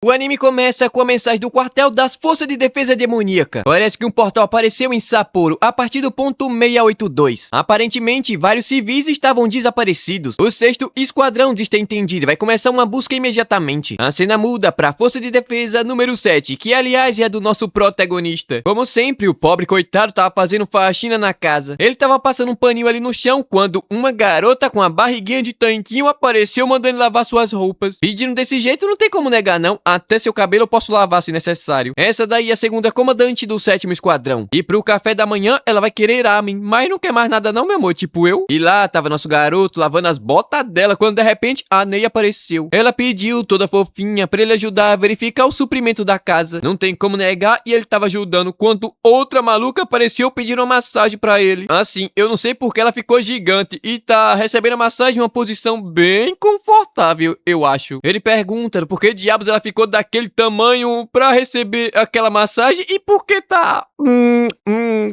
O anime começa com a mensagem do quartel das Forças de Defesa Demoníaca. Parece que um portal apareceu em Sapporo a partir do ponto 682. Aparentemente, vários civis estavam desaparecidos. O 6º Esquadrão Destentendido vai começar uma busca imediatamente. A cena muda pra Força de Defesa número 7, que aliás é do nosso protagonista. Como sempre, o pobre coitado tava fazendo faxina na casa. Ele tava passando um paninho ali no chão quando uma garota com a barriguinha de tanquinho apareceu mandando ele lavar suas roupas. Pedindo desse jeito não tem como negar não. Até seu cabelo eu posso lavar se necessário. Essa daí é a segunda comandante do 7º Esquadrão. E pro café da manhã ela vai querer ramen, mas não quer mais nada não, meu amor, tipo eu. E lá tava nosso garoto lavando as botas dela quando de repente a Ney apareceu. Ela pediu toda fofinha pra ele ajudar a verificar o suprimento da casa. Não tem como negar e ele tava ajudando quando outra maluca apareceu pedindo uma massagem pra ele. Assim, eu não sei porque ela ficou gigante e tá recebendo a massagem em uma posição bem confortável, eu acho. Ele pergunta por que diabos ela ficou daquele tamanho pra receber aquela massagem e por que tá...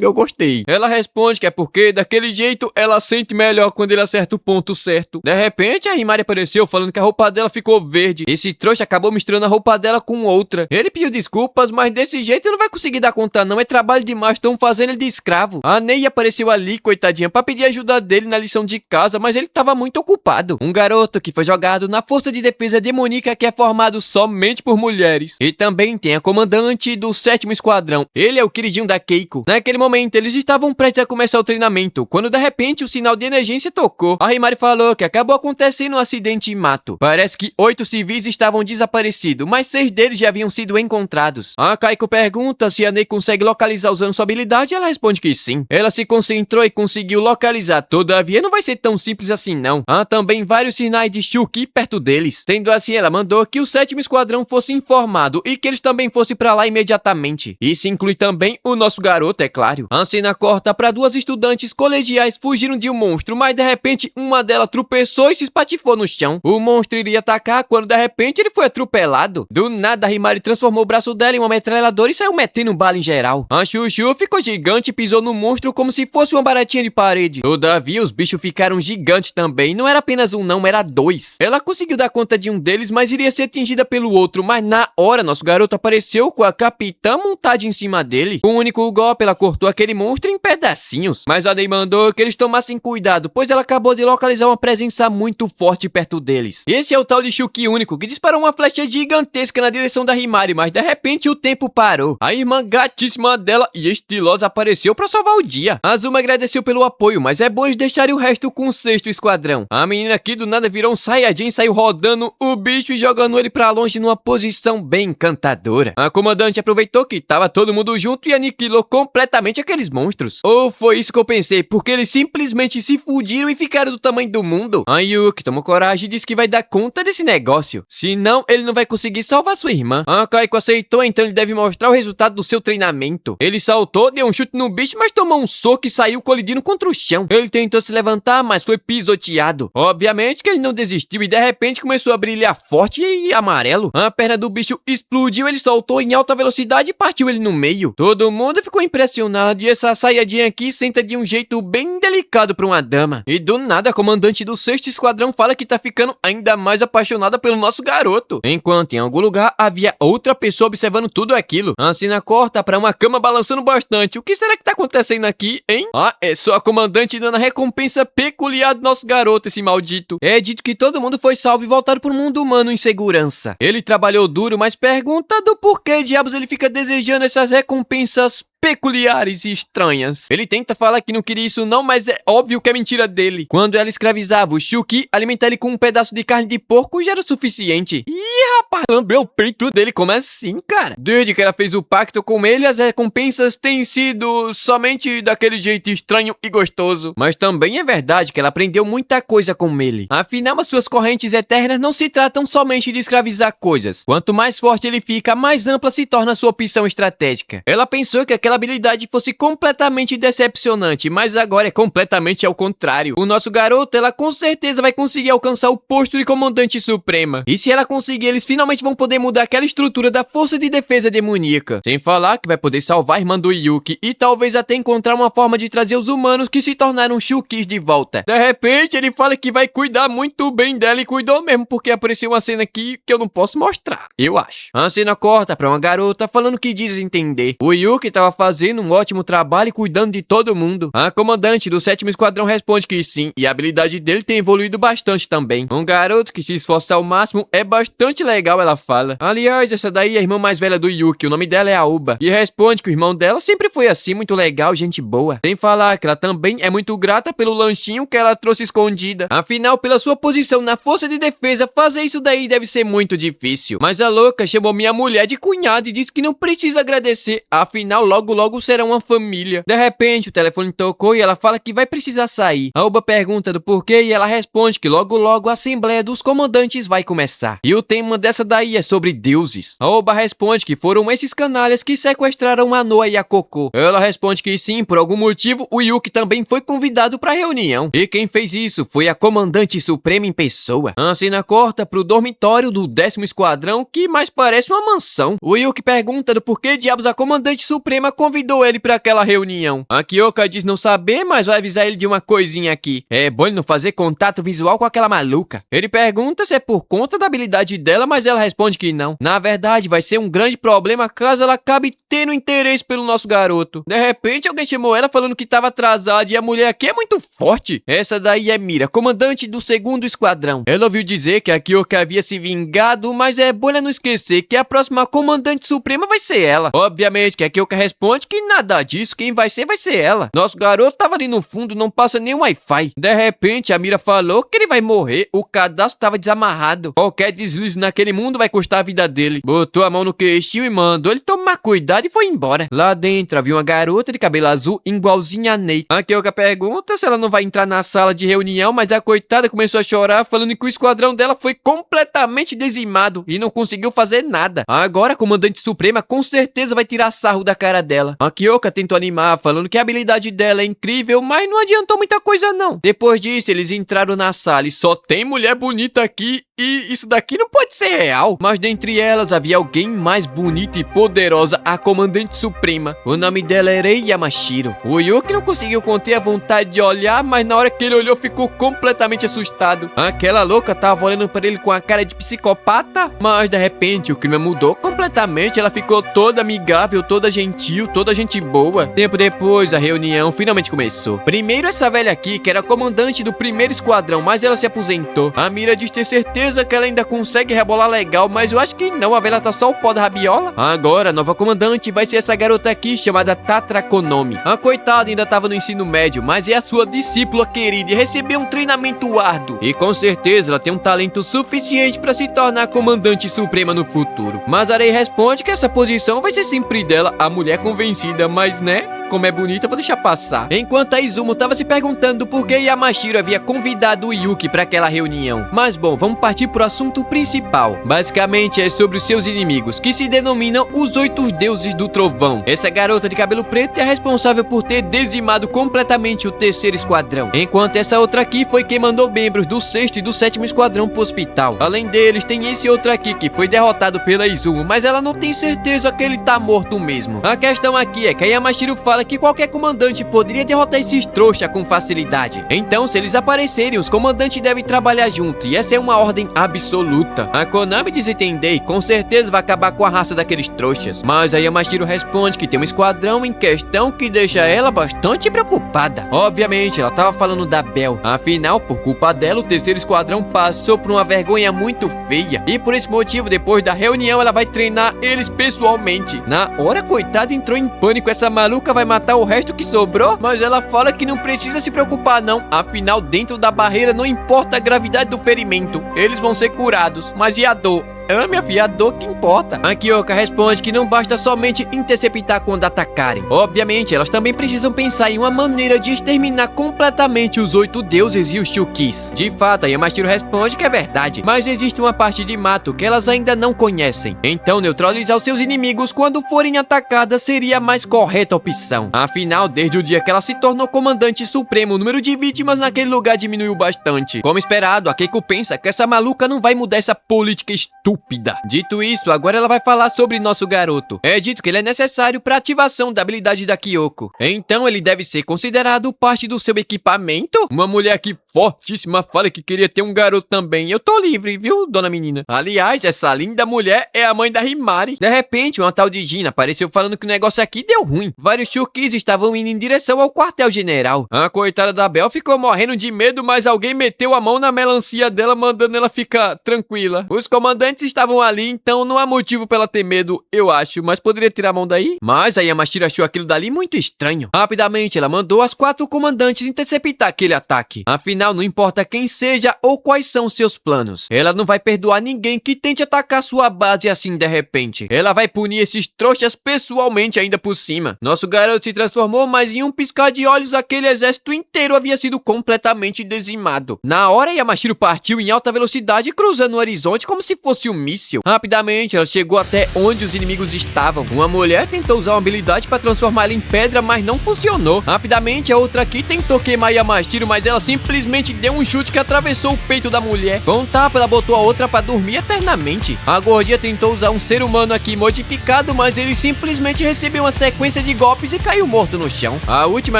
eu gostei. Ela responde que é porque daquele jeito ela sente melhor quando ele acerta o ponto certo. De repente a Himari apareceu falando que a roupa dela ficou verde. Esse trouxa acabou misturando a roupa dela com outra. Ele pediu desculpas, mas desse jeito ele não vai conseguir dar conta não, é trabalho demais, estão fazendo ele de escravo. A Ney apareceu ali, coitadinha, pra pedir ajuda dele na lição de casa, mas ele tava muito ocupado. Um garoto que foi jogado na Força de Defesa Demoníaca que é formado somente por mulheres. E também tem a comandante do 7º Esquadrão. Ele é o queridinho da Keiko. Naquele momento, eles estavam prestes a começar o treinamento, quando de repente o sinal de emergência tocou. A Himari falou que acabou acontecendo um acidente em mato. Parece que 8 civis estavam desaparecidos, mas 6 deles já haviam sido encontrados. A Keiko pergunta se a Ney consegue localizar usando sua habilidade e ela responde que sim. Ela se concentrou e conseguiu localizar, todavia não vai ser tão simples assim não. Há também vários sinais de Shuki perto deles. Sendo assim, ela mandou que o 7º Esquadrão fosse informado e que eles também fossem pra lá imediatamente. Isso inclui também o nosso garoto, é claro. A cena corta pra 2 estudantes colegiais fugindo de um monstro, mas de repente uma delas tropeçou e se espatifou no chão. O monstro iria atacar quando de repente ele foi atropelado. Do nada, a Himari transformou o braço dela em uma metralhadora e saiu metendo bala em geral. A Chuchu ficou gigante e pisou no monstro como se fosse uma baratinha de parede. Todavia, os bichos ficaram gigantes também. Não era apenas um não, era 2. Ela conseguiu dar conta de um deles, mas iria ser atingida pelo outro, mas na hora nosso garoto apareceu com a capitã montada em cima dele. Com um único golpe ela cortou aquele monstro em pedacinhos. Mas a Ney mandou que eles tomassem cuidado, pois ela acabou de localizar uma presença muito forte perto deles. Esse é o tal de Shuki único, que disparou uma flecha gigantesca na direção da Himari, mas de repente o tempo parou. A irmã gatíssima dela e estilosa apareceu pra salvar o dia. Azuma agradeceu pelo apoio, mas é bom eles deixarem o resto com o 6º Esquadrão. A menina aqui do nada virou um Saiyajin, saiu rodando o bicho e jogando ele pra longe numa posição bem encantadora. A comandante aproveitou que tava todo mundo junto e aniquilou completamente aqueles monstros. Ou foi isso que eu pensei, porque eles simplesmente se fudiram e ficaram do tamanho do mundo. A Yuki tomou coragem e disse que vai dar conta desse negócio. Senão, ele não vai conseguir salvar sua irmã. A Kaiko aceitou, então ele deve mostrar o resultado do seu treinamento. Ele saltou, deu um chute no bicho, mas tomou um soco e saiu colidindo contra o chão. Ele tentou se levantar, mas foi pisoteado. Obviamente que ele não desistiu e de repente começou a brilhar forte e amarelo. A perna do bicho explodiu, ele soltou em alta velocidade e partiu ele no meio. Todo mundo ficou impressionado e essa Saiyajin aqui senta de um jeito bem delicado pra uma dama. E do nada a comandante do 6º Esquadrão fala que tá ficando ainda mais apaixonada pelo nosso garoto. Enquanto em algum lugar havia outra pessoa observando tudo aquilo. A cena corta pra uma cama balançando bastante. O que será que tá acontecendo aqui, hein? Ah, é só a comandante dando a recompensa peculiar do nosso garoto, esse maldito. É dito que todo mundo foi salvo e voltaram pro mundo humano em segurança. Ele trabalhou duro, mas pergunta do porquê diabos ele fica desejando essas recompensas peculiares e estranhas. Ele tenta falar que não queria isso não, mas é óbvio que é mentira dele. Quando ela escravizava o Shuki, alimentar ele com um pedaço de carne de porco já era o suficiente. Ih, rapaz, lambeu o peito dele, como assim, cara? Desde que ela fez o pacto com ele, as recompensas têm sido somente daquele jeito estranho e gostoso. Mas também é verdade que ela aprendeu muita coisa com ele. Afinal, as suas correntes eternas não se tratam somente de escravizar coisas. Quanto mais forte ele fica, mais ampla se torna a sua opção estratégica. Ela pensou que aquela habilidade fosse completamente decepcionante, mas agora é completamente ao contrário. O nosso garoto, ela com certeza vai conseguir alcançar o posto de comandante suprema. E se ela conseguir, eles finalmente vão poder mudar aquela estrutura da força de defesa demoníaca. Sem falar que vai poder salvar a irmã do Yuki e talvez até encontrar uma forma de trazer os humanos que se tornaram Shulkis de volta. De repente, ele fala que vai cuidar muito bem dela e cuidou mesmo, porque apareceu uma cena aqui que eu não posso mostrar, eu acho. A cena corta pra uma garota falando que diz entender. O Yuki tava fazendo um ótimo trabalho e cuidando de todo mundo. A comandante do 7º Esquadrão responde que sim, e a habilidade dele tem evoluído bastante também. Um garoto que se esforçar ao máximo é bastante legal, ela fala. Aliás, essa daí é a irmã mais velha do Yuki, o nome dela é Aoba. E responde que o irmão dela sempre foi assim, muito legal, gente boa. Sem falar que ela também é muito grata pelo lanchinho que ela trouxe escondida. Afinal, pela sua posição na força de defesa, fazer isso daí deve ser muito difícil. Mas a louca chamou minha mulher de cunhada e disse que não precisa agradecer, afinal logo logo será uma família. De repente, o telefone tocou e ela fala que vai precisar sair. Aoba pergunta do porquê e ela responde que logo logo a Assembleia dos Comandantes vai começar. E o tema dessa daí é sobre deuses. Aoba responde que foram esses canalhas que sequestraram a Noa e a Coco. Ela responde que sim, por algum motivo, o Yuki também foi convidado pra reunião. E quem fez isso foi a Comandante Suprema em pessoa. A cena corta pro dormitório do 10º Esquadrão, que mais parece uma mansão. O Yuki pergunta do porquê diabos a Comandante Suprema convidou ele pra aquela reunião. A Kyoka diz não saber, mas vai avisar ele de uma coisinha aqui. É bom ele não fazer contato visual com aquela maluca. Ele pergunta se é por conta da habilidade dela, mas ela responde que não. Na verdade, vai ser um grande problema caso ela acabe tendo interesse pelo nosso garoto. De repente, alguém chamou ela falando que tava atrasada e a mulher aqui é muito forte. Essa daí é Mira, comandante do 2º Esquadrão. Ela ouviu dizer que a Kyoka havia se vingado, mas é bom ela não esquecer que a próxima comandante suprema vai ser ela. Obviamente que a Kyoka responde que nada disso, quem vai ser ela. Nosso garoto tava ali no fundo, não passa nem Wi-Fi. De repente, a Mira falou que ele vai morrer, o cadastro tava desamarrado. Qualquer deslize naquele mundo vai custar a vida dele. Botou a mão no queixinho e mandou ele tomar cuidado e foi embora. Lá dentro havia uma garota de cabelo azul igualzinha a Ney. A Kyoka pergunta se ela não vai entrar na sala de reunião, mas a coitada começou a chorar, falando que o esquadrão dela foi completamente dizimado e não conseguiu fazer nada. Agora a comandante suprema com certeza vai tirar sarro da cara dela. A Kyoka tentou animar, falando que a habilidade dela é incrível, mas não adiantou muita coisa não. Depois disso, eles entraram na sala e só tem mulher bonita aqui e isso daqui não pode ser real. Mas dentre elas havia alguém mais bonita e poderosa, a comandante suprema. O nome dela era Yamashiro. O Yuki não conseguiu conter a vontade de olhar, mas na hora que ele olhou ficou completamente assustado. Aquela louca tava olhando para ele com a cara de psicopata, mas de repente o clima mudou completamente. Ela ficou toda amigável, toda gentil, toda gente boa. Tempo depois, a reunião finalmente começou. Primeiro essa velha aqui, que era comandante do 1º Esquadrão, mas ela se aposentou. A Mira diz ter certeza que ela ainda consegue rebolar legal, mas eu acho que não, a velha tá só o pó da rabiola. Agora, a nova comandante vai ser essa garota aqui, chamada Tatra Konomi. A coitada ainda tava no ensino médio, mas é a sua discípula querida e recebeu um treinamento árduo. E com certeza ela tem um talento suficiente para se tornar comandante suprema no futuro. Mas Arei responde que essa posição vai ser sempre dela, a mulher convencida, mas né? Como é bonita, vou deixar passar. Enquanto a Izumo tava se perguntando por que Yamashiro havia convidado o Yuki para aquela reunião. Mas bom, vamos partir pro assunto principal. Basicamente é sobre os seus inimigos, que se denominam os 8 deuses do trovão. Essa garota de cabelo preto é responsável por ter dizimado completamente o 3º Esquadrão. Enquanto essa outra aqui foi quem mandou membros do 6º e do 7º Esquadrão pro hospital. Além deles, tem esse outro aqui que foi derrotado pela Izumo, mas ela não tem certeza que ele tá morto mesmo. A questão aqui é que a Yamashiro fala que qualquer comandante poderia derrotar esses trouxa com facilidade. Então, se eles aparecerem, os comandantes devem trabalhar junto, e essa é uma ordem absoluta. A Konami diz entender e com certeza vai acabar com a raça daqueles trouxas. Mas a Yamashiro responde que tem um esquadrão em questão que deixa ela bastante preocupada. Obviamente, ela tava falando da Bel. Afinal, por culpa dela, o 3º Esquadrão passou por uma vergonha muito feia. E por esse motivo, depois da reunião, ela vai treinar eles pessoalmente. Na hora, coitada, entrou em pânico. Essa maluca vai matar o resto que sobrou? Mas ela fala que não precisa se preocupar não. Afinal, dentro da barreira não importa a gravidade do ferimento. Eles vão ser curados. Mas e a dor? minha filha, a dor que importa. A Kyoka responde que não basta somente interceptar quando atacarem. Obviamente, elas também precisam pensar em uma maneira de exterminar completamente os 8 deuses e os Chukis. De fato, a Yamashiro responde que é verdade, mas existe uma parte de mato que elas ainda não conhecem. Então, neutralizar os seus inimigos quando forem atacadas seria a mais correta opção. Afinal, desde o dia que ela se tornou comandante supremo, o número de vítimas naquele lugar diminuiu bastante. Como esperado, a Keiko pensa que essa maluca não vai mudar essa política estúpida. Dito isso, agora ela vai falar sobre nosso garoto. É dito que ele é necessário para ativação da habilidade da Kyoko. Então ele deve ser considerado parte do seu equipamento? Uma mulher aqui fortíssima fala que queria ter um garoto também. Eu tô livre, viu, dona menina? Aliás, essa linda mulher é a mãe da Himari. De repente, uma tal de Gina apareceu falando que o negócio aqui deu ruim. Vários Chukis estavam indo em direção ao quartel-general. A coitada da Bel ficou morrendo de medo, mas alguém meteu a mão na melancia dela, mandando ela ficar tranquila. Os comandantes estavam ali, então não há motivo pra ela ter medo, eu acho. Mas poderia tirar a mão daí? Mas a Yamashiro achou aquilo dali muito estranho. Rapidamente, ela mandou as 4 comandantes interceptar aquele ataque. Afinal, não importa quem seja ou quais são seus planos. Ela não vai perdoar ninguém que tente atacar sua base assim de repente. Ela vai punir esses trouxas pessoalmente ainda por cima. Nosso garoto se transformou, mas em um piscar de olhos aquele exército inteiro havia sido completamente dizimado. Na hora, Yamashiro partiu em alta velocidade, cruzando o horizonte como se fosse um míssil. Rapidamente, ela chegou até onde os inimigos estavam. Uma mulher tentou usar uma habilidade para transformá-la em pedra, mas não funcionou. Rapidamente, a outra aqui tentou queimar Yamashiro, mas ela simplesmente deu um chute que atravessou o peito da mulher. Com um tapa, ela botou a outra para dormir eternamente. A gordinha tentou usar um ser humano aqui modificado, mas ele simplesmente recebeu uma sequência de golpes e caiu morto no chão. A última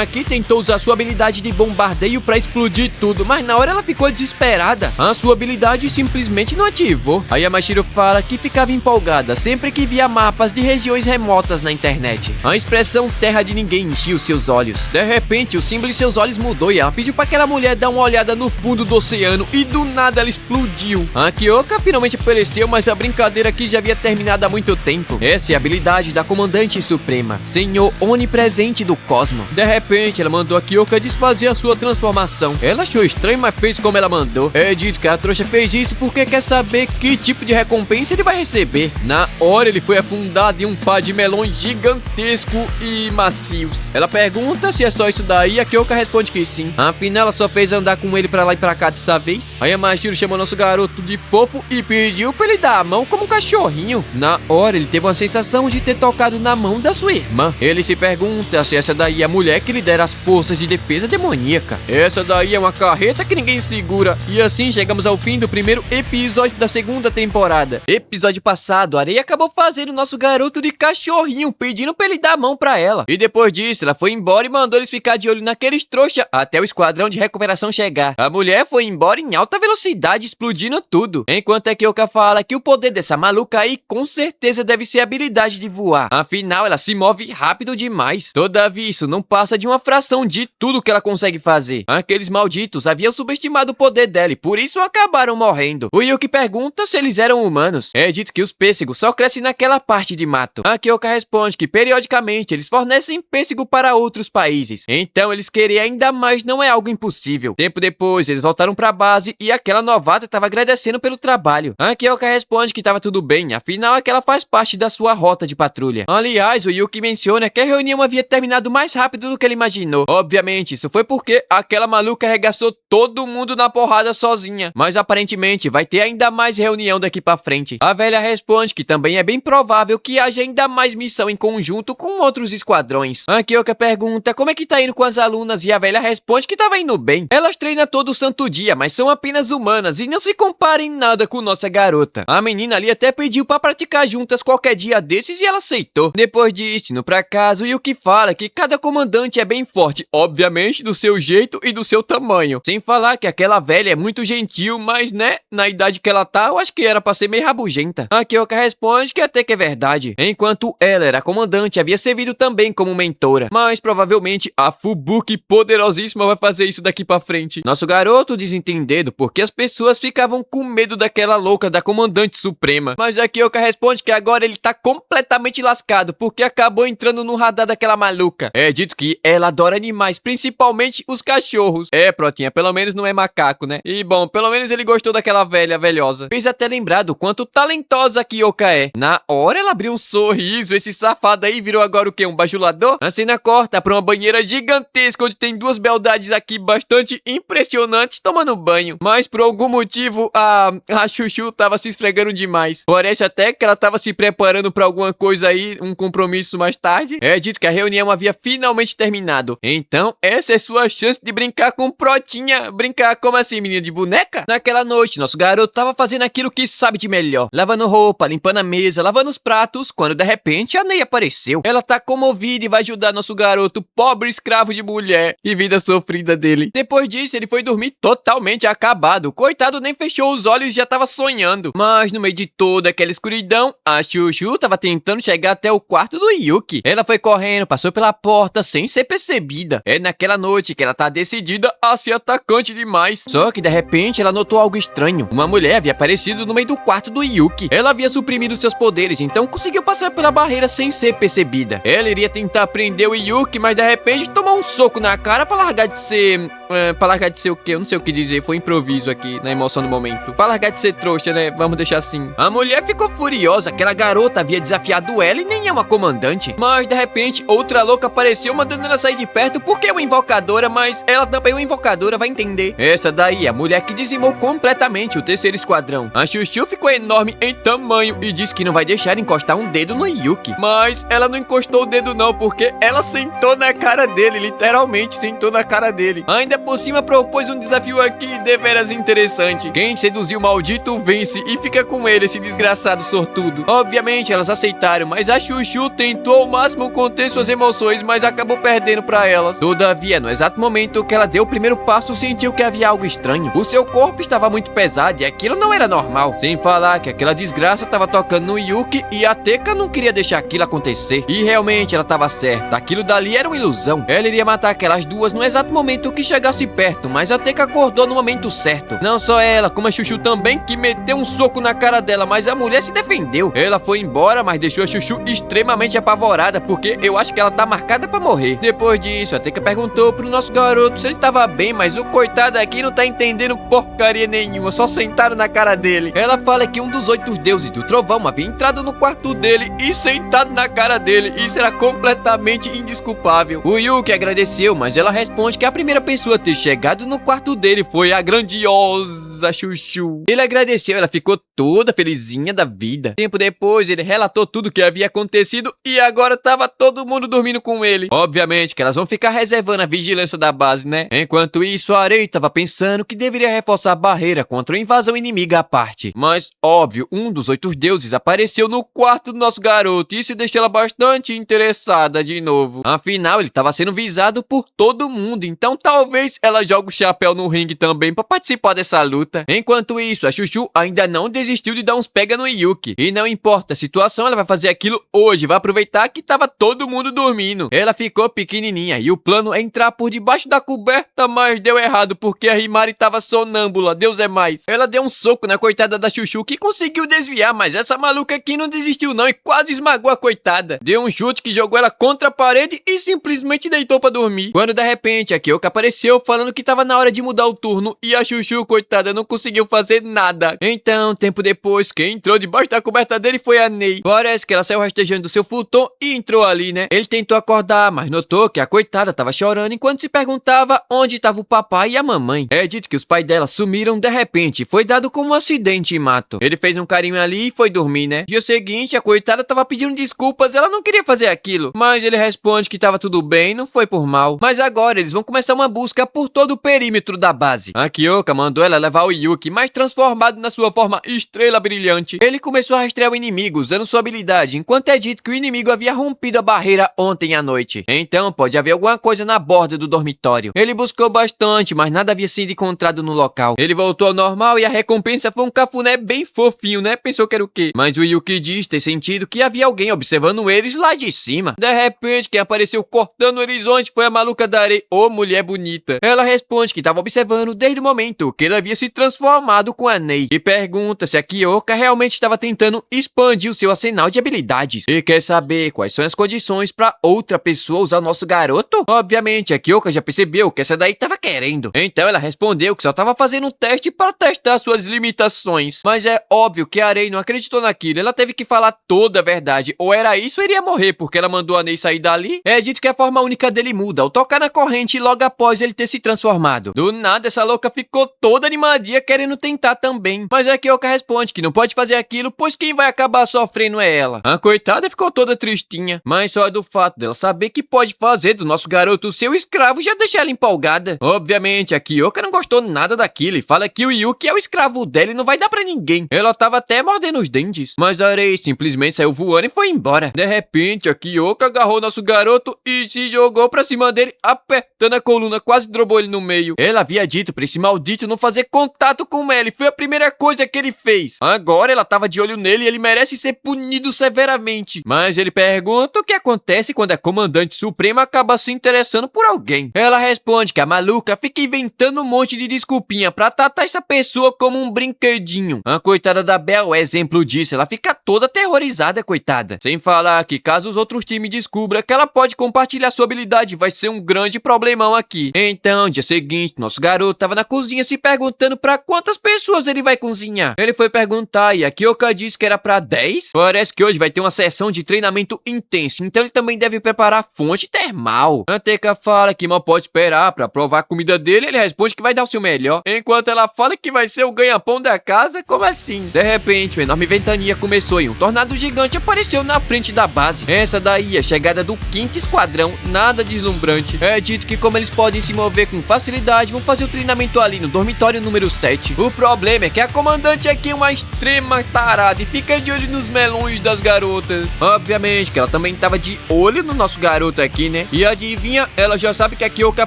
aqui tentou usar sua habilidade de bombardeio para explodir tudo, mas na hora ela ficou desesperada. A sua habilidade simplesmente não ativou. A Yamashiro fala que ficava empolgada sempre que via mapas de regiões remotas na internet. A expressão terra de ninguém enchia os seus olhos. De repente, o símbolo de seus olhos mudou e ela pediu para aquela mulher dar uma olhada no fundo do oceano e do nada ela explodiu. A Kyoka finalmente apareceu, mas a brincadeira aqui já havia terminado há muito tempo. Essa é a habilidade da Comandante Suprema, Senhor Onipresente do Cosmo. De repente, ela mandou a Kyoka desfazer a sua transformação. Ela achou estranho, mas fez como ela mandou. É dito que a trouxa fez isso porque quer saber que tipo de recompensa ele vai receber. Na hora, ele foi afundado em um par de melões gigantesco e macios. Ela pergunta se é só isso daí, a Kyoka responde que sim. Afinal, ela só fez andar com ele pra lá e pra cá dessa vez. A Yamashiro chamou nosso garoto de fofo e pediu pra ele dar a mão como um cachorrinho. Na hora, ele teve uma sensação de ter tocado na mão da sua irmã. Ele se pergunta se essa daí é a mulher que lidera as forças de defesa demoníaca. Essa daí é uma carreta que ninguém segura. E assim chegamos ao fim do primeiro episódio da segunda temporada. Episódio passado, a Areia acabou fazendo o nosso garoto de cachorrinho, pedindo pra ele dar a mão pra ela. E depois disso, ela foi embora e mandou eles ficar de olho naqueles trouxa até o esquadrão de recuperação chegar. A mulher foi embora em alta velocidade, explodindo tudo. Enquanto a Kyoka fala que o poder dessa maluca aí com certeza deve ser a habilidade de voar. Afinal, ela se move rápido demais. Todavia, isso não passa de uma fração de tudo que ela consegue fazer. Aqueles malditos haviam subestimado o poder dela e por isso acabaram morrendo. O Yuki pergunta se eles eram humanos. É dito que os pêssegos só crescem naquela parte de mato. A Kyoka responde que periodicamente eles fornecem pêssego para outros países. Então eles querem ainda mais não é algo impossível. Tempo depois, eles voltaram pra base e aquela novata estava agradecendo pelo trabalho. A Kyoka responde que estava tudo bem, afinal é que ela faz parte da sua rota de patrulha. Aliás, o Yuki menciona que a reunião havia terminado mais rápido do que ele imaginou. Obviamente, isso foi porque aquela maluca arregaçou todo mundo na porrada sozinha. Mas aparentemente vai ter ainda mais reunião daqui pra frente. A velha responde que também é bem provável que haja ainda mais missão em conjunto com outros esquadrões. A Kyoka pergunta como é que tá indo com as alunas e a velha responde que tava indo bem. Elas treinam todo santo dia, mas são apenas humanas e não se comparem nada com nossa garota. A menina ali até pediu pra praticar juntas qualquer dia desses e ela aceitou. Depois disso, no pra casa, o Yuki fala que cada comandante é bem forte, obviamente do seu jeito e do seu tamanho. Sem falar que aquela velha é muito gentil, mas né, na idade que ela tá, eu acho que era pra ser meio rabugenta. A Kyoka responde que até que é verdade. Enquanto ela era comandante, havia servido também como mentora. Mas provavelmente a Fubuki poderosíssima vai fazer isso daqui pra frente. Nosso garoto desentendido porque as pessoas ficavam com medo daquela louca da comandante suprema. Mas a Kyoka responde que agora ele tá completamente lascado porque acabou entrando no radar daquela maluca. É dito que ela adora animais, principalmente os cachorros. É, Protinha, pelo menos não é macaco, né? E bom, pelo menos ele gostou daquela velha velhosa. Fez até lembrar ligado quanto talentosa a Kyoka é. Na hora ela abriu um sorriso, esse safado aí virou agora o quê? Um bajulador? A cena corta pra uma banheira gigantesca onde tem duas beldades aqui bastante impressionantes tomando banho. Mas por algum motivo a Chuchu tava se esfregando demais. Parece até que ela tava se preparando pra alguma coisa aí, um compromisso mais tarde. É dito que a reunião havia finalmente terminado. Então essa é sua chance de brincar com Protinha. Brincar como assim, menina de boneca? Naquela noite, nosso garoto tava fazendo aquilo que sabe de melhor. Lavando roupa, limpando a mesa, lavando os pratos, quando de repente a Ney apareceu. Ela tá comovida e vai ajudar nosso garoto, pobre escravo de mulher. Que vida sofrida dele. Depois disso, ele foi dormir totalmente acabado. Coitado, nem fechou os olhos e já tava sonhando. Mas no meio de toda aquela escuridão, a Chuchu tava tentando chegar até o quarto do Yuki. Ela foi correndo, passou pela porta sem ser percebida. É naquela noite que ela tá decidida a ser atacante demais. Só que de repente ela notou algo estranho. Uma mulher havia aparecido no meio do quarto do Yuki. Ela havia suprimido seus poderes, então conseguiu passar pela barreira sem ser percebida. Ela iria tentar prender o Yuki, mas de repente tomou um soco na cara pra largar de ser... pra largar de ser o quê? Eu não sei o que dizer, foi improviso aqui, na emoção do momento. Pra largar de ser trouxa, né? Vamos deixar assim. A mulher ficou furiosa, aquela garota havia desafiado ela e nem é uma comandante. Mas de repente, outra louca apareceu mandando ela sair de perto porque é uma invocadora, mas ela também é uma invocadora, vai entender. Essa daí é a mulher que dizimou completamente o terceiro esquadrão. A Chuchu ficou enorme em tamanho e disse que não vai deixar encostar um dedo no Yuki. Mas ela não encostou o dedo não, porque ela sentou na cara dele, literalmente sentou na cara dele. Ainda por cima propôs um desafio aqui deveras interessante. Quem seduzir o maldito vence e fica com ele, esse desgraçado sortudo. Obviamente elas aceitaram, mas a Chuchu tentou ao máximo conter suas emoções, mas acabou perdendo pra elas. Todavia, no exato momento que ela deu o primeiro passo, sentiu que havia algo estranho. O seu corpo estava muito pesado e aquilo não era normal. Sem falar que aquela desgraça estava tocando no Yuki e a Teka não queria deixar aquilo acontecer. E realmente ela estava certa, aquilo dali era uma ilusão. Ela iria matar aquelas duas no exato momento que chegasse perto, mas a Teka acordou no momento certo. Não só ela, como a Chuchu também, que meteu um soco na cara dela, mas a mulher se defendeu. Ela foi embora, mas deixou a Chuchu extremamente apavorada, porque eu acho que ela tá marcada pra morrer. Depois disso, a Teka perguntou pro nosso garoto se ele tava bem, mas o coitado aqui não tá entendendo porcaria nenhuma, só sentaram na cara dele. Ela fala que um dos 8 deuses do trovão havia entrado no quarto dele e sentado na cara dele. Isso era completamente indesculpável. O Yuki agradeceu, mas ela responde que a primeira pessoa a ter chegado no quarto dele foi a grandiosa Chuchu. Ele agradeceu, ela ficou toda felizinha da vida. Tempo depois, ele relatou tudo o que havia acontecido e agora tava todo mundo dormindo com ele. Obviamente que elas vão ficar reservando a vigilância da base, né? Enquanto isso, a Arei tava pensando que deveria reforçar a barreira contra a invasão inimiga à parte. Mas, óbvio, um dos 8 deuses apareceu no quarto do nosso garoto e isso deixou ela bastante interessada de novo. Afinal, ele tava sendo visado por todo mundo, então talvez ela jogue o chapéu no ringue também pra participar dessa luta. Enquanto isso, a Chuchu ainda não desistiu de dar uns pega no Yuki. E não importa a situação, ela vai fazer aquilo hoje, vai aproveitar que tava todo mundo dormindo. Ela ficou pequenininha e o plano é entrar por debaixo da coberta, mas deu errado porque a Himari tava sonâmbula, Deus é mais. Ela deu um soco na coitada da Chuchu que conseguiu desviar, mas essa maluca aqui não desistiu não e quase esmagou a coitada. Deu um chute que jogou ela contra a parede e simplesmente deitou pra dormir. Quando de repente a Kyoka apareceu falando que tava na hora de mudar o turno e a Chuchu, coitada, não conseguiu fazer nada. Então, tempo depois, quem entrou debaixo da coberta dele foi a Ney. Parece que ela saiu rastejando do seu futon e entrou ali, né? Ele tentou acordar, mas notou que a coitada tava chorando enquanto se perguntava onde tava o papai e a mamãe. É dito que os pais dela sumiram de repente, foi dado como um acidente em mato. Ele fez um carinho ali e foi dormir, né? Dia seguinte, a coitada tava pedindo desculpas, ela não queria fazer aquilo, mas ele responde que tava tudo bem, não foi por mal. Mas agora eles vão começar uma busca por todo o perímetro da base. A Kyoka mandou ela levar o Yuki, mas transformado na sua forma estrela brilhante. Ele começou a rastrear o inimigo usando sua habilidade, enquanto é dito que o inimigo havia rompido a barreira ontem à noite. Então pode haver alguma coisa na borda do dormitório. Ele buscou bastante, mas nada havia sido encontrado no local. Ele voltou ao normal e a recompensa foi um cafuné bem fofinho, né? Pensou que era o quê? Mas o Yuki diz ter sentido que havia alguém observando eles lá de cima. De repente, quem apareceu cortando o horizonte foi a maluca da Arei, ô mulher bonita. Ela responde que estava observando desde o momento que ele havia se transformado com a Ney e pergunta se a Kyoka realmente estava tentando expandir o seu arsenal de habilidades e quer saber quais são as condições para outra pessoa usar o nosso garoto. Obviamente, a Kyoka já percebeu que essa daí estava querendo. Então ela respondeu que só estava fazendo um teste para testar suas limitações. Mas é óbvio que a Rei não acreditou naquilo. Ela teve que falar toda a verdade. Ou era isso ou iria morrer, porque ela mandou a Ney sair dali. É dito que a forma única dele muda ao tocar na corrente logo após ele ter se transformado. Do nada, essa louca ficou toda animadinha querendo tentar também. Mas a Kyoka responde que não pode fazer aquilo, pois quem vai acabar sofrendo é ela. A coitada ficou toda tristinha, mas só do fato dela saber que pode fazer do nosso garoto seu escravo já deixa ela empolgada. Obviamente, a Kyoka não gostou nada daquilo e fala que o Yuki é o escravo dela e não vai dar pra ninguém. Ela tava até mordendo os dentes, mas a Rei simplesmente saiu voando e foi embora. De repente, a Kyoka agarrou nosso garoto e se jogou pra cima dele, apertando a coluna, quase drobou ele no meio. Ela havia dito pra esse maldito não fazer contato com ela e foi a primeira coisa que ele fez. Agora ela tava de olho nele e ele merece ser punido severamente. Mas ele pergunta o que acontece quando a comandante suprema acaba se interessando por alguém. Ela responde que a maluca fica inventando um monte de desculpinha pra tratar essa pessoa como um brinquedinho. A coitada da Belle é exemplo disso, ela fica toda aterrorizada, coitada. Sem falar que caso os outros times descubram que ela pode compartilhar sua habilidade, vai ser um grande problemão aqui. Então, dia seguinte, nosso garoto tava na cozinha se perguntando pra quantas pessoas ele vai cozinhar. Ele foi perguntar e a Kyoka disse que era pra 10. Parece que hoje vai ter uma sessão de treinamento intenso, então ele também deve preparar fonte termal. A Teca fala que mal pode esperar pra provar a comida dele, ele responde que vai dar o seu melhor. Enquanto ela fala que vai ser o ganha-pão da casa, como assim? De repente, uma enorme ventania começou e um tornado gigante apareceu na frente da base. Essa daí é a chegada do 5º Esquadrão, nada deslumbrante. É dito que como eles podem se mover com facilidade, vão fazer o treinamento ali no dormitório número 7. O problema é que a comandante aqui é uma extrema tarada e fica de olho nos melões das garotas. Obviamente que ela também tava de olho no nosso garoto aqui, né? E adivinha, ela já sabe que a Kyoka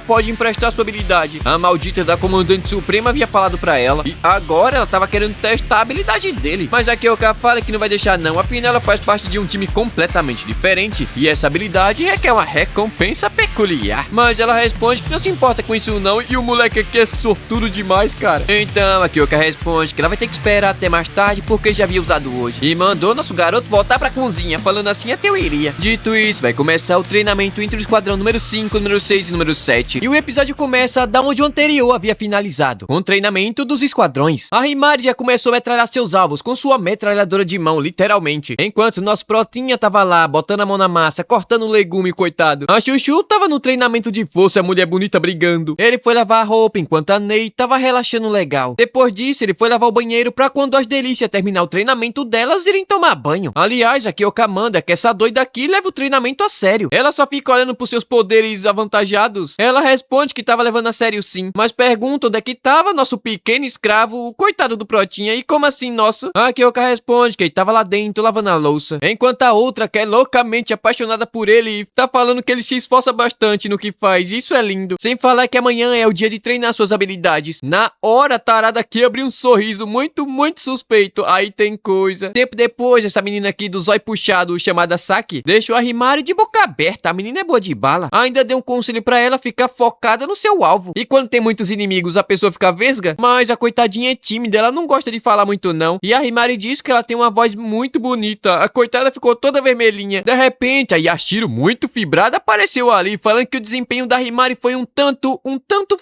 pode emprestar sua habilidade. A maldita da comandante suprema havia falado pra ela. E agora ela tava querendo testar a habilidade dele. Mas a Kyoka fala que não vai deixar não, afinal ela faz parte de um time completamente diferente. E essa habilidade requer uma recompensa peculiar. Mas ela responde que não se importa com isso não. E o moleque aqui é sortudo demais, cara. Então a Kyoka responde que ela vai ter que esperar até mais tarde porque já havia usado hoje. E mandou nosso garoto voltar pra cozinha, falando assim até eu iria. Dito isso, vai começar o treinamento entre o esquadrão número 5, número 6 e número 7. E o episódio começa da onde o anterior havia finalizado, com o treinamento dos esquadrões. A Himari já começou a metralhar seus alvos com sua metralhadora de mão, literalmente. Enquanto nosso Protinha tava lá, botando a mão na massa, cortando o legume, coitado. A Chuchu tava no treinamento de força, a mulher bonita brigando. Ele foi lavar a roupa, enquanto a Ney tava relaxando legal. Depois disso, ele foi lavar o banheiro pra quando as delícias terminar o treinamento delas, irem tomar banho. Aliás, a Kyoka manda que essa doida aqui leva o treinamento a sério. Ela só fica olhando pros seus poderes avantajados. Ela responde que tava levando a sério sim, mas pergunta onde é que tava nosso pequeno escravo, o coitado do Protinha, e como assim, nossa? A Kyoka responde que ele tava lá dentro lavando a louça, enquanto a outra que é loucamente apaixonada por ele e tá falando que ele se esforça bastante no que faz, isso é lindo. Sem falar que amanhã é o dia de treinar suas habilidades. Na hora, a tarada aqui abriu um sorriso muito suspeito. Aí tem coisa. Tempo depois, essa menina aqui do zóio puxado, chamada Saki, deixou a Himari de boca aberta. A menina é boa de bala. Ainda deu um conselho pra ela ficar focada no seu alvo. E quando tem muitos inimigos, a pessoa fica vesga. Mas a coitadinha é tímida, ela não gosta de falar muito não. E a Himari diz que ela tem uma voz muito bonita. A coitada ficou toda vermelhinha. De repente, a Yashiro, muito fibrada, apareceu ali, falando que o desempenho da Himari foi um tanto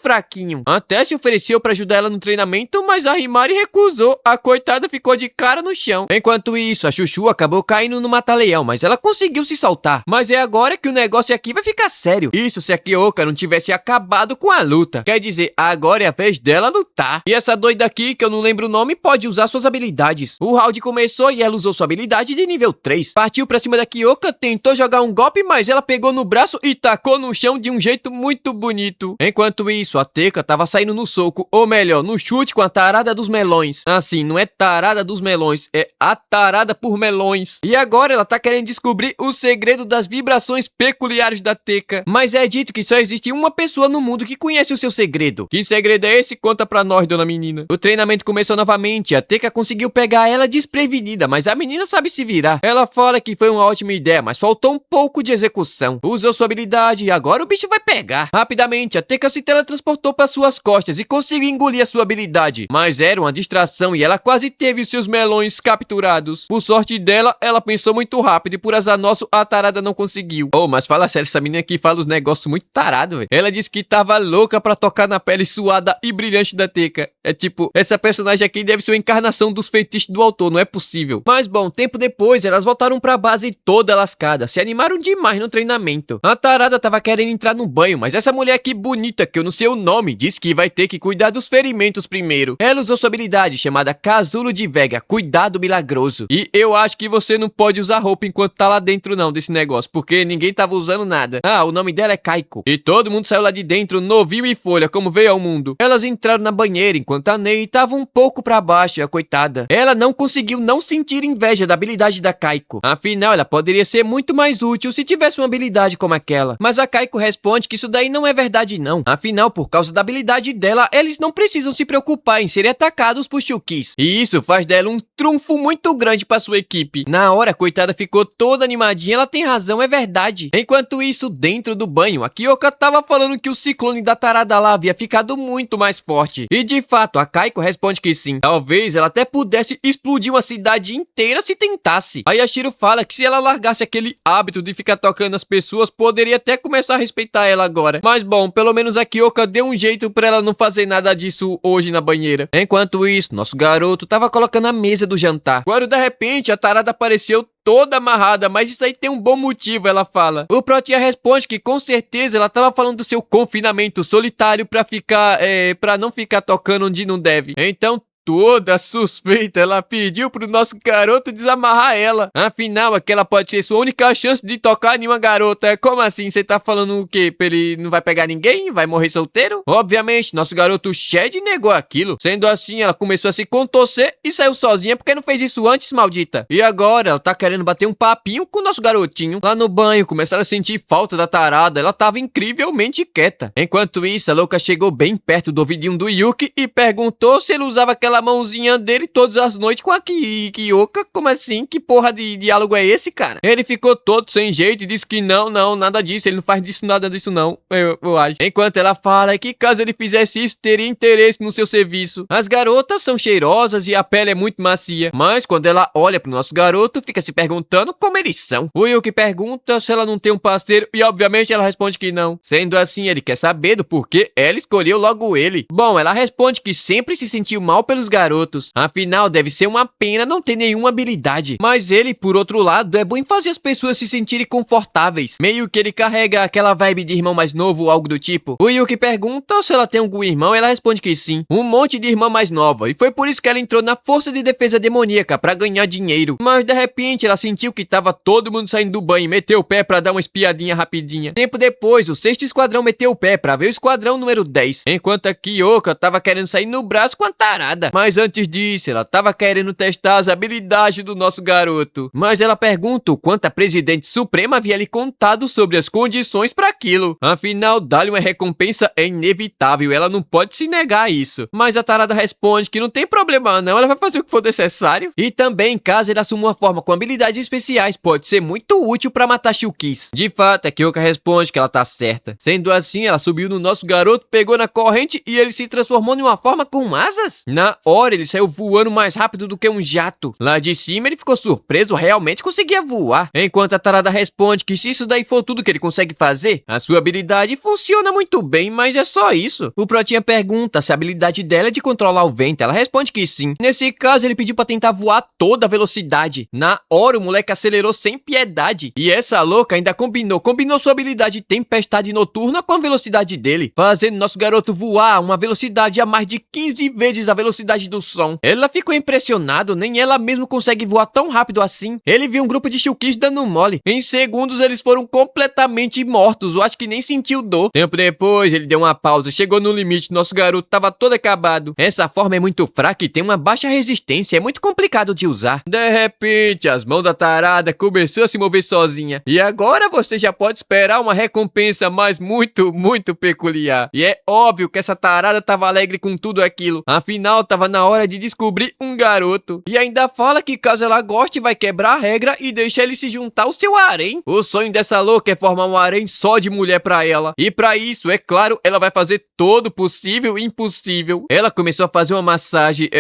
fraquinho. Até se ofereceu pra ajudar ela no treinamento, mas a Himari recusou. A coitada ficou de cara no chão. Enquanto isso, a Chuchu acabou caindo no mata-leão, mas ela conseguiu se soltar. Mas é agora que o negócio aqui vai ficar sério. Isso se a Kyoka não tivesse acabado com a luta. Quer dizer, agora é a vez dela lutar. E essa doida aqui, que eu não lembro o nome, pode usar suas habilidades. O round começou e ela usou sua habilidade de nível 3. Partiu pra cima da Kyoka, tentou jogar um golpe, mas ela pegou no braço e tacou no chão de um jeito muito bonito. Enquanto isso, a Teca tava saindo no soco, ou melhor, no chute com a tarada dos melões. Assim, não é tarada dos melões, é a tarada por melões. E agora ela tá querendo descobrir o segredo das vibrações peculiares da Teca. Mas é dito que só existe uma pessoa no mundo que conhece o seu segredo. Que segredo é esse? Conta pra nós, dona menina. O treinamento começou novamente, a Teca conseguiu pegar ela desprevenida, mas a menina sabe se virar. Ela fala que foi uma ótima ideia, mas faltou um pouco de execução. Usou sua habilidade e agora o bicho vai pegar. Rapidamente, a Teca se teletransportou para suas costas e conseguiu engolir a sua habilidade. Mas era uma distração e ela quase teve os seus melões capturados. Por sorte dela, ela pensou muito rápido e por azar nosso, a tarada não conseguiu. Oh, mas fala sério, essa menina aqui fala os negócios muito tarados, velho. Ela disse que tava louca pra tocar na pele suada e brilhante da Teca. É tipo, essa personagem aqui deve deve ser uma encarnação dos feitiços do autor, não é possível. Mas bom, tempo depois, elas voltaram pra base toda lascada, se animaram demais no treinamento. A tarada tava querendo entrar no banho, mas essa mulher aqui bonita, que eu não sei o nome, disse que vai ter que cuidar dos ferimentos primeiro. Ela usou sua habilidade chamada Casulo de Vega, Cuidado Milagroso. E eu acho que você não pode usar roupa enquanto tá lá dentro não desse negócio, porque ninguém tava usando nada. Ah, o nome dela é Kaiko. E todo mundo saiu lá de dentro novinho e folha, como veio ao mundo. Elas entraram na banheira enquanto a Ney tava um pouco pra baixo, a coitada. Ela não conseguiu não sentir inveja da habilidade da Kaiko. Afinal, ela poderia ser muito mais útil se tivesse uma habilidade como aquela. Mas a Kaiko responde que isso daí não é verdade não. Afinal, por causa da habilidade dela, eles não precisam se preocupar em serem atacados por Chukis. E isso faz dela um trunfo muito grande pra sua equipe. Na hora, a coitada ficou toda animadinha, ela tem razão, é verdade. Enquanto isso, dentro do banho, a Kyoka tava falando que o ciclone da tarada lá havia ficado muito mais forte. E de fato, a Kaiko responde que sim. Talvez ela até pudesse explodir uma cidade inteira se tentasse. Aí a Shiro fala que se ela largasse aquele hábito de ficar tocando as pessoas, poderia até começar a respeitar ela agora. Mas bom, pelo menos a Kyoka deu um jeito pra ela não fazer nada disso hoje na banheira. Enquanto isso, nosso garoto tava colocando a mesa do jantar. Quando de repente a tarada apareceu toda amarrada, mas isso aí tem um bom motivo, ela fala. O Protia responde que com certeza ela tava falando do seu confinamento solitário pra não ficar tocando onde não deve. Então, toda suspeita, ela pediu pro nosso garoto desamarrar ela. Afinal, aquela pode ser sua única chance de tocar em uma garota. Como assim? Você tá falando o quê? Ele não vai pegar ninguém? Vai morrer solteiro? Obviamente, nosso garoto Shed negou aquilo. Sendo assim, ela começou a se contorcer e saiu sozinha porque não fez isso antes, maldita. E agora, ela tá querendo bater um papinho com o nosso garotinho. Lá no banho, começaram a sentir falta da tarada. Ela tava incrivelmente quieta. Enquanto isso, a louca chegou bem perto do ouvidinho do Yuki e perguntou se ele usava aquela mãozinha dele todas as noites com a Kyoka. Como assim? Que porra de diálogo é esse, cara? Ele ficou todo sem jeito e disse que não, nada disso. Ele não faz disso, nada disso não, eu acho. Enquanto ela fala que caso ele fizesse isso, teria interesse no seu serviço. As garotas são cheirosas e a pele é muito macia. Mas quando ela olha pro nosso garoto, fica se perguntando como eles são. O Yuki pergunta se ela não tem um parceiro e obviamente ela responde que não. Sendo assim, ele quer saber do porquê ela escolheu logo ele. Bom, ela responde que sempre se sentiu mal pelos garotos. Afinal, deve ser uma pena não ter nenhuma habilidade. Mas ele, por outro lado, é bom em fazer as pessoas se sentirem confortáveis. Meio que ele carrega aquela vibe de irmão mais novo ou algo do tipo. O Yuki pergunta se ela tem algum irmão e ela responde que sim. Um monte de irmã mais nova. E foi por isso que ela entrou na força de defesa demoníaca pra ganhar dinheiro. Mas de repente ela sentiu que tava todo mundo saindo do banho e meteu o pé pra dar uma espiadinha rapidinha. Tempo depois, o 6º esquadrão meteu o pé pra ver o esquadrão número 10. Enquanto a Kyoka tava querendo sair no braço com a tarada. Mas antes disso, ela tava querendo testar as habilidades do nosso garoto. Mas ela pergunta o quanto a presidente suprema havia lhe contado sobre as condições para aquilo. Afinal, dar-lhe uma recompensa é inevitável, ela não pode se negar a isso. Mas a tarada responde que não tem problema não, ela vai fazer o que for necessário. E também, caso ele assuma uma forma com habilidades especiais, pode ser muito útil para matar Chukis. De fato, a Kyoka responde que ela tá certa. Sendo assim, ela subiu no nosso garoto, pegou na corrente e ele se transformou em uma forma com asas. Na hora, ele saiu voando mais rápido do que um jato. Lá de cima, ele ficou surpreso, realmente conseguia voar. Enquanto a tarada responde que se isso daí for tudo que ele consegue fazer, a sua habilidade funciona muito bem, mas é só isso. O Protinha pergunta se a habilidade dela é de controlar o vento. Ela responde que sim. Nesse caso, ele pediu pra tentar voar a toda velocidade. Na hora, o moleque acelerou sem piedade. E essa louca ainda combinou sua habilidade de tempestade noturna com a velocidade dele, fazendo nosso garoto voar a uma velocidade a mais de 15 vezes a velocidade do som. Ela ficou impressionada, nem ela mesmo consegue voar tão rápido assim. Ele viu um grupo de Chukis dando mole. Em segundos, eles foram completamente mortos. Eu acho que nem sentiu dor. Tempo depois, ele deu uma pausa, chegou no limite. Nosso garoto tava todo acabado. Essa forma é muito fraca e tem uma baixa resistência. É muito complicado de usar. De repente, as mãos da tarada começou a se mover sozinha. E agora você já pode esperar uma recompensa, mas muito peculiar. E é óbvio que essa tarada tava alegre com tudo aquilo. Afinal, tava na hora de descobrir um garoto. E ainda fala que caso ela goste, vai quebrar a regra e deixar ele se juntar ao seu harém. O sonho dessa louca é formar um harém só de mulher pra ela. E pra isso, é claro, ela vai fazer todo possível e impossível. Ela começou a fazer uma massagem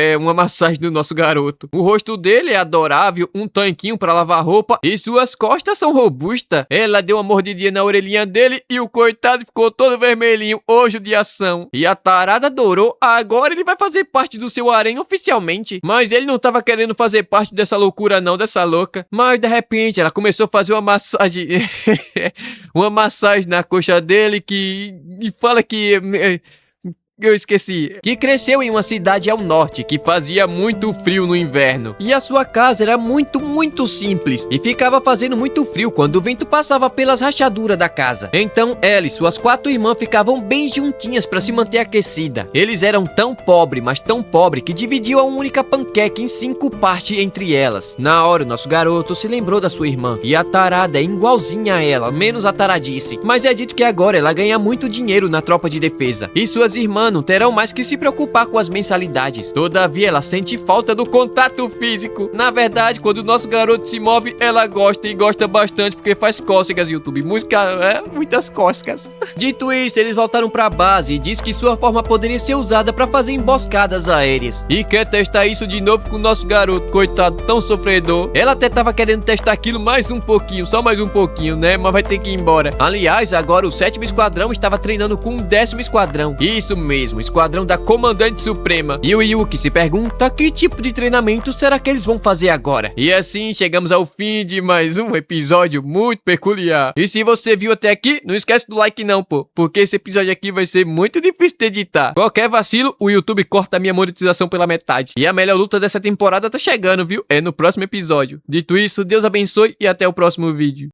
do nosso garoto. O rosto dele é adorável, um tanquinho pra lavar roupa e suas costas são robustas. Ela deu uma mordidinha na orelhinha dele e o coitado ficou todo vermelhinho, ô judiação. E a tarada adorou, agora ele vai fazer parte do seu harém oficialmente. Mas ele não tava querendo fazer parte dessa loucura não, dessa louca. Mas de repente ela começou a fazer uma massagem, uma massagem na coxa dele e fala que... Eu esqueci. Que cresceu em uma cidade ao norte, que fazia muito frio no inverno. E a sua casa era muito simples. E ficava fazendo muito frio quando o vento passava pelas rachaduras da casa. Então ela e suas 4 irmãs ficavam bem juntinhas para se manter aquecida. Eles eram tão pobres, mas tão pobres, que dividiam a única panqueca em 5 partes entre elas. Na hora, o nosso garoto se lembrou da sua irmã. E a tarada é igualzinha a ela, menos a taradice. Mas é dito que agora ela ganha muito dinheiro na tropa de defesa. E suas irmãs não terão mais que se preocupar com as mensalidades. Todavia, ela sente falta do contato físico. Na verdade, quando o nosso garoto se move, ela gosta e gosta bastante porque faz cócegas, YouTube. Música, muitas cócegas. Dito isso, eles voltaram pra base e diz que sua forma poderia ser usada pra fazer emboscadas aéreas. E quer testar isso de novo com o nosso garoto, coitado, tão sofredor. Ela até tava querendo testar aquilo mais um pouquinho, só mais um pouquinho, né? Mas vai ter que ir embora. Aliás, agora o 7º Esquadrão estava treinando com o 10º Esquadrão. Isso mesmo, Esquadrão da Comandante Suprema. E o Yuki se pergunta que tipo de treinamento será que eles vão fazer agora. E assim chegamos ao fim de mais um episódio muito peculiar. E se você viu até aqui, não esquece do like não, pô, porque esse episódio aqui vai ser muito difícil de editar. Qualquer vacilo, o YouTube corta a minha monetização pela metade. E a melhor luta dessa temporada tá chegando, viu? É no próximo episódio. Dito isso, Deus abençoe e até o próximo vídeo.